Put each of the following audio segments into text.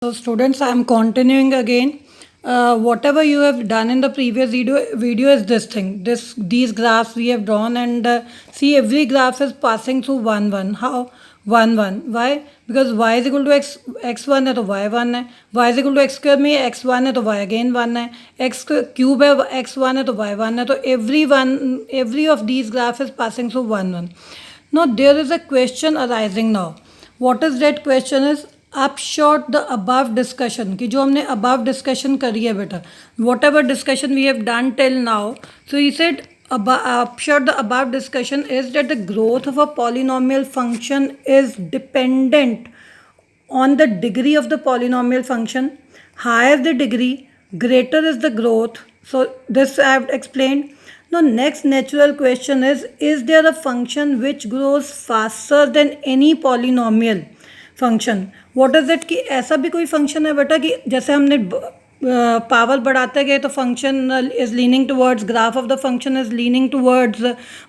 So students, I am continuing again. Whatever you have done in the previous video is this thing. These graphs we have drawn, and see, every graph is passing through 1 1. How 1 1? Why? Because y is equal to x1 है तो y1 है, y is equal to x square में x1 है तो y again 1 है, x cube है x1 है तो y1 है, तो every of these graphs is passing through 1 1. Now there is a question arising now. What is that question is upshot the above discussion कि जो हमने above discussion करी है बेटा, whatever discussion we have done till now. So he said upshot the above discussion is that the growth of a polynomial function is dependent on the degree of the polynomial function. Higher the degree, greater is the growth. So this I have explained. Now next natural question is there a function which grows faster than any polynomial function? What is it कि ऐसा भी कोई function है बेटा कि जैसे हमने power बढ़ाते गए तो function is leaning towards, graph of the function is leaning towards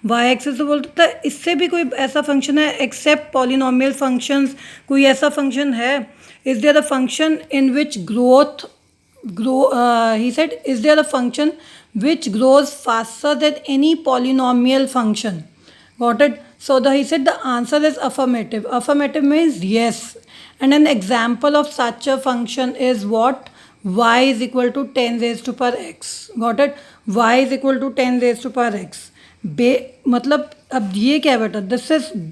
Y axis, तो बोलता है इससे भी कोई ऐसा फंक्शन है एक्सेप्ट पॉलिनोमियल फंक्शंस? कोई ऐसा फंक्शन है? Is there a function in which he said, is there a function which grows faster than any polynomial function? Got it? So he said the answer is affirmative. Affirmative means yes. And an example of such a function is what? Y is equal to 10 raised to power x. Got it? Y is equal to 10 raised to power x. मतलब अब ये क्या है बेटा?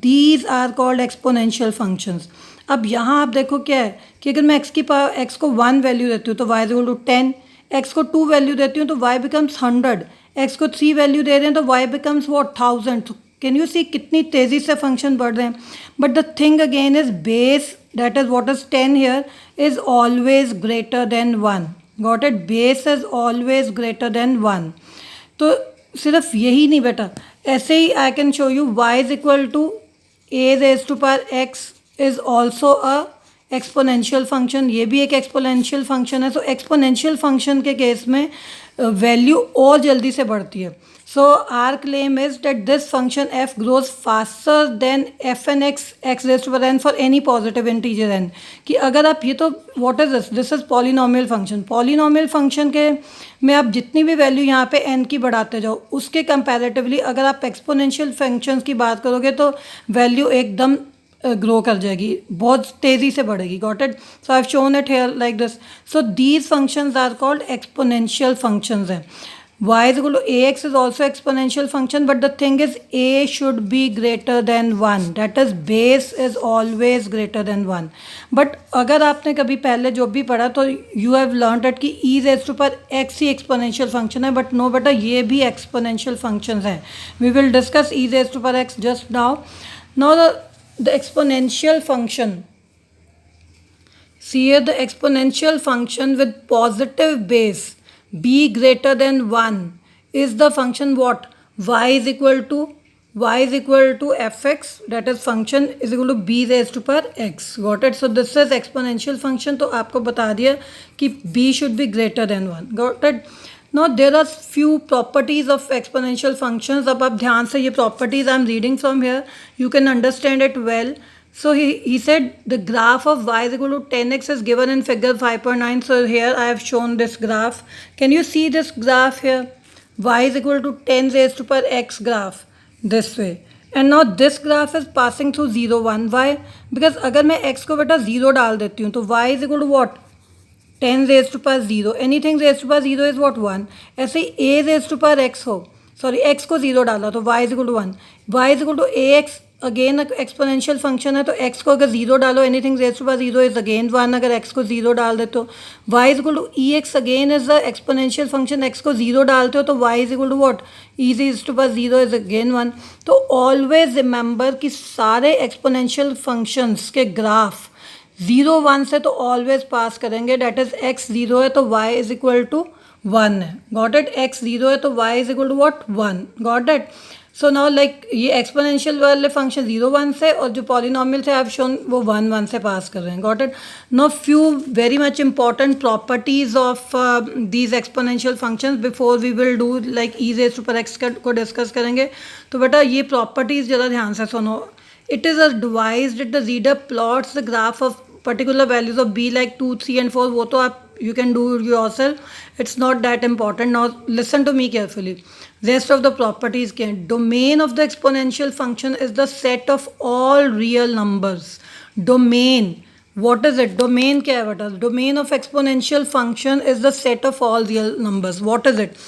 These are called exponential functions. अब यहाँ आप देखो क्या है कि अगर मैं x को 1 वैल्यू देती हूँ तो y is equal to 10, x को 2 वैल्यू देती हूँ तो y बिकम्स 100, x को 3 वैल्यू दे रहे हैं तो y becomes what 1000. Can you see कितनी तेज़ी से फंक्शन बढ़ रहे हैं? But the thing again is base, that is what is 10 here, is always greater than 1. Got it? Base is always greater than 1. तो सिर्फ यही नहीं बेटा, ऐसे ही I can show you y is equal to a raise to power x is also a exponential function. ये भी एक एक्सपोनेंशियल फंक्शन है. सो एक्सपोनेंशियल फंक्शन के केस में वैल्यू और जल्दी से बढ़ती है. So our claim is that this function f grows faster than f n x raise to power n for any positive integer n. कि अगर आप ये तो what is this is polynomial function. Polynomial function के में आप जितनी भी वैल्यू यहाँ पे n की बढ़ाते जाओ उसके कंपैरेटिवली अगर आप एक्सपोनेंशियल फंक्शंस की बात करोगे तो वैल्यू एकदम ग्रो कर जाएगी, बहुत तेज़ी से बढ़ेगी. Got it? So I have shown it here like this. So these functions are called exponential functions हैं. y is equal to ax is also exponential function, but the thing is a should be greater than 1. That is base is always greater than 1. But अगर आपने कभी पहले जो भी पढ़ा तो you have learned that कि e raised to power x he exponential function है. But no बेटा, ये भी exponential functions हैं. We will discuss e raised to power x just now. Now the exponential function. See here, the exponential function with positive base b greater than 1 is the function what? y is equal to fx, that is function is equal to b raised to power x. Got it? So this is exponential function. तो आपको बता दिया कि b should be greater than 1. Got it? Now there are few properties of exponential functions. अब आप ध्यान से ये properties I am reading from here, you can understand it well. So he said the graph of y is equal to 10x is given in figure 5.9. So here I have shown this graph. Can you see this graph here? Y is equal to 10 raised to power x graph this way. And now this graph is passing through 0 1. Why? Because अगर मैं x को बेटा 0 डाल देती हूँ तो y is equal to what? 10 raised to power 0. Anything raised to power 0 is what? 1. ऐसे ही a raised to power x हो, सॉरी x को 0 डाला तो y is equal to 1. y is equal to ax, again exponential function है तो x को अगर 0 डालो anything raise to power 0 is again 1. अगर x को 0 डाल देते हो y is equal to e x, again is the exponential function. x को 0 डालते हो तो y is equal to what? E raise to power 0 is again 1. तो ऑलवेज रिमेंबर कि सारे एक्सपोनेंशियल फंक्शंस के ग्राफ 0 1 से तो ऑलवेज पास करेंगे. डेट इज x 0 है तो y इज इक्वल टू 1 है. Got it? x 0 है तो y is equal to what? 1. Got it? So now like ये एक्सपोनेंशियल वाले फंक्शन 0 1 से और जो पॉलिनोमियल थे आई हैव शोन वो 1 1 से पास कर रहे हैं. Got it? No few very much important properties of these exponential functions before we will do like e raise to power x को डिस्कस करेंगे. तो बेटा ये प्रॉपर्टीज ज़रा ध्यान से सुनो. It is advised that the reader plots the graph of particular values of b like 2, 3 and 4, वो तो आप you can do yourself, it's not that important. Now listen to me carefully. Rest of the properties can. Domain of the exponential function is the set of all real numbers. Domain, what is it? Domain क्या है बेटा? Domain of exponential function is the set of all real numbers. What is it?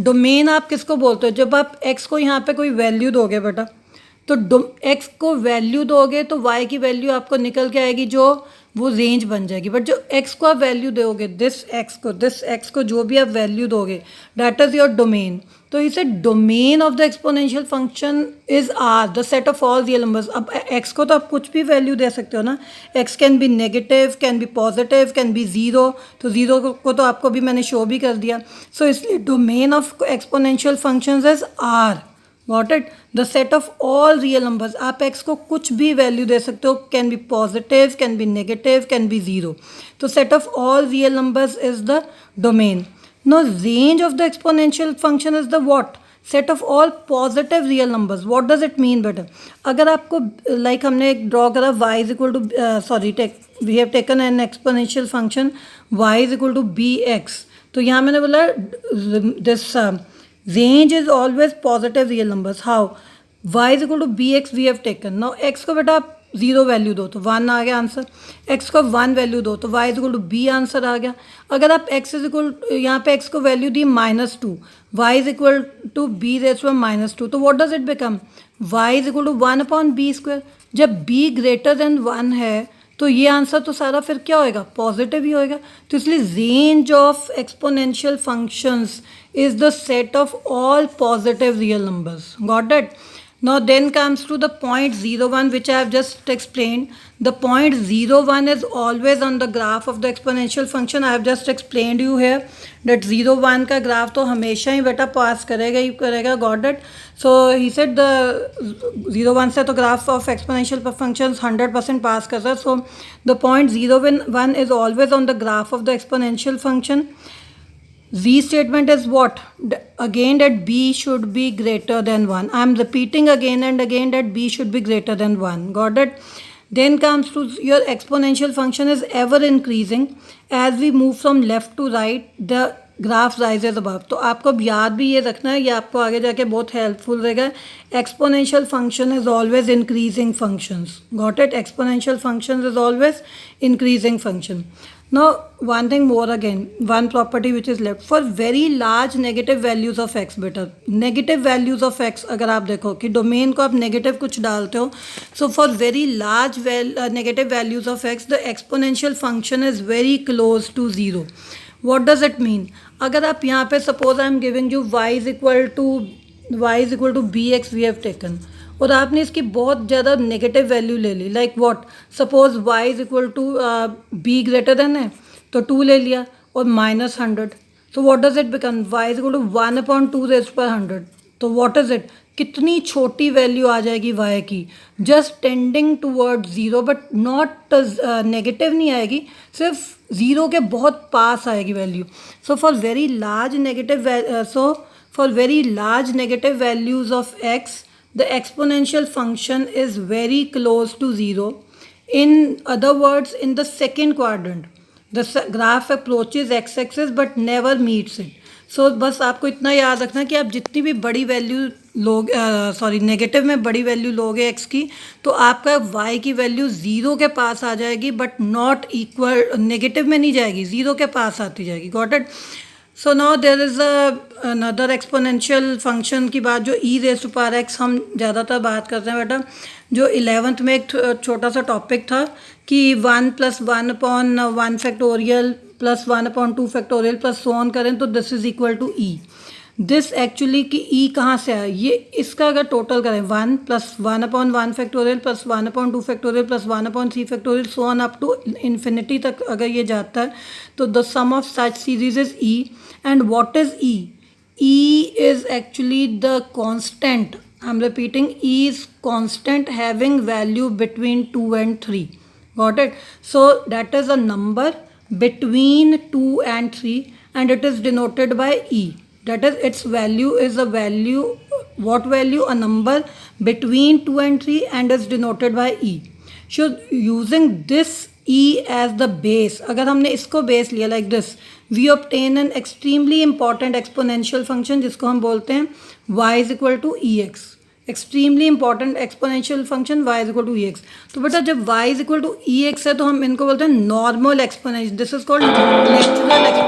Domain आप किसको बोलते हो? जब आप x को यहाँ पे कोई वैल्यू दोगे बेटा, तो x को वैल्यू दोगे तो y की वैल्यू आपको निकल के आएगी, जो वो रेंज बन जाएगी. बट जो x को आप वैल्यू दोगे, दिस x को जो भी आप वैल्यू दोगे, दैट इज योर डोमेन. तो इसे domain of the exponential function is R, the set of all real numbers. अब x को तो आप कुछ भी वैल्यू दे सकते हो ना. x can be negative, can be positive, can be zero. तो ज़ीरो को तो आपको भी मैंने शो भी कर दिया. सो इसलिए domain of exponential functions is R. Got it? The set of all real numbers. आप x को कुछ भी वैल्यू दे सकते हो, can be positive, can be negative, can be zero. तो set of all real numbers is the domain. No range of the exponential function is the what? Set of all positive real numbers. What does it mean बेटा? अगर आपको like हमने एक draw करा y is equal to we have taken an exponential function y is equal to bx. तो यहाँ मैंने बोला this range is always positive real numbers. How? y is equal to bx we have taken. Now x को बेटा आप 0 value दो तो 1 आ गया आंसर. x को 1 वैल्यू दो तो y is equal to b answer आ गया. अगर आप x इज इक्वल, यहाँ पे x को वैल्यू दी -2, y is equal to b raise to -2, तो what does it become? y is equal to 1/b². जब b ग्रेटर देन 1 है तो ये आंसर तो सारा फिर क्या होएगा? पॉजिटिव ही होएगा. तो इसलिए range of exponential functions is the set of all positive real numbers. Got it? Now then comes to the point 0,1 which I have just explained. The point 0,1 is always on the graph of the exponential function. I have just explained you here that 0,1 का graph तो हमेशा ही बेटा पास करेगा ही करेगा. Got it? So he said the 0,1 से तो graph of exponential functions 100% पास करता है. So the point 0,1 is always on the graph of the exponential function. Z statement is what? Again that b should be greater than 1. I am repeating again and again that b should be greater than 1. Got it? Then comes to your exponential function is ever increasing. As we move from left to right, the graph rises above. तो आपको अब याद भी ये रखना है, ये आपको आगे जाके बहुत हेल्पफुल रहेगा. Exponential function is always increasing functions. Got it? Exponential functions is always increasing function. Now one thing more again, one property which is left for very large negative values of x. बेटा negative values of x अगर आप देखो कि domain को आप negative कुछ डालते हो, so for very large negative values of x the exponential function is very close to 0. What does it mean? अगर आप यहाँ पे suppose I am giving you y is equal to bx we have taken, और आपने इसकी बहुत ज़्यादा negative value ले ली, like what? Suppose y is equal to b greater than है तो 2 ले लिया और -100. तो what does it become? y is equal to 1/2 raised पर 100. तो व्हाट इज इट? कितनी छोटी वैल्यू आ जाएगी y की? Just tending toward 0, but not negative नहीं आएगी, सिर्फ 0 के बहुत पास आएगी value. So for very large negative values of x the exponential function is very close to 0. In other words, in the second quadrant, the graph approaches x-axis but never meets it. So बस आपको इतना याद रखना कि आप जितनी भी बड़ी वैल्यू लोगे, नेगेटिव में बड़ी वैल्यू लोगे x की, तो आपका y की वैल्यू 0 के पास आ जाएगी, बट नॉट इक्वल, नेगेटिव में नहीं जाएगी, 0 के पास आती जाएगी. Got it? So now there is another exponential function की बात, जो e raise to power x हम ज़्यादातर बात करते हैं बेटा. जो 11th में एक छोटा सा टॉपिक था कि 1 + 1/1 factorial plus 1/2 factorial plus so on करें तो this is equal to e. This actually कि ई कहाँ से आया, ये इसका अगर टोटल करें 1 + 1/1 factorial plus 1/2 factorial plus 1/3 factorial so on up to infinity तक अगर ये जाता है तो the sum of such series is e. And what is e? E is actually the constant. I am repeating, e is constant having value between 2 and 3. Got it? So that is a number between 2 and 3 and it is denoted by e. That is, its value is a value, what value? A number between 2 and 3 and is denoted by e. So using this e as the base, अगर हमने इसको base लिया like this, we obtain an extremely important exponential function जिसको हम बोलते हैं y is equal to e x, extremely important exponential function y is equal to e x. तो बेटा जब y is equal to e x है तो हम इनको बोलते हैं normal exponential, this is called natural